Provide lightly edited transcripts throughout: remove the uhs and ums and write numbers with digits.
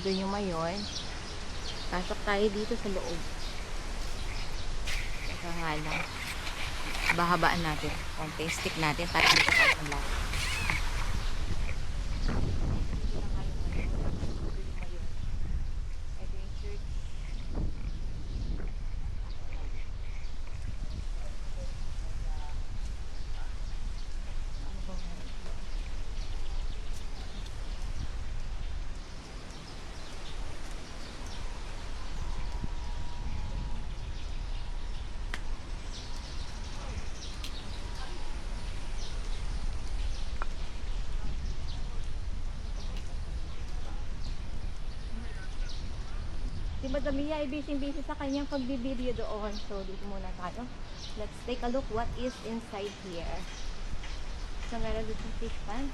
Doon yung mayon. Pasok tayo dito sa loob. Saka nga lang. Bahabaan natin. Konti stick natin para dito tayo ang lahat. Ito yung church. Si Madam Mia ay busy-busy sa kanyang pagbibideo doon. So, dito muna tayo. Let's take a look what is inside here. So, meron dito fish pan.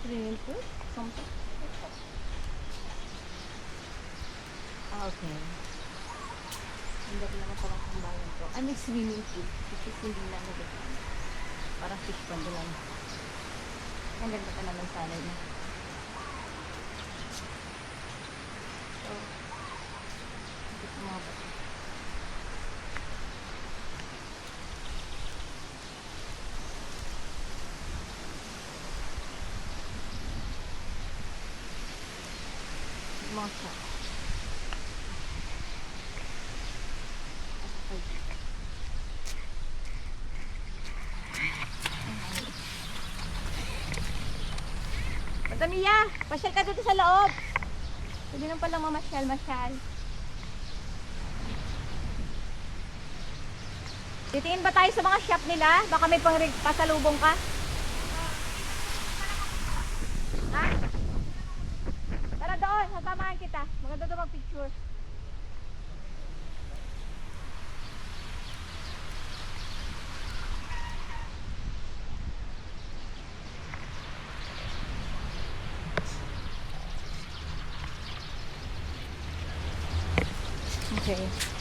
Swimming pool. Something. Okay. Hindi ko naman parang kumbayan to. Ano yung swimming pool? Kasi hindi lang na dito. Parang fish pan doon. Ang ganda pa naman sana niya. So, dito mga bato. Mga shop. Madam Mia, pasyal ka dito sa loob. Pwede nang palang mamasyal-masyal. Titingin ba tayo sa mga shop nila? Baka may pasalubong ka. Ha? Tara doon, sasamahan kita. Maganda doon mag-picture. Okay.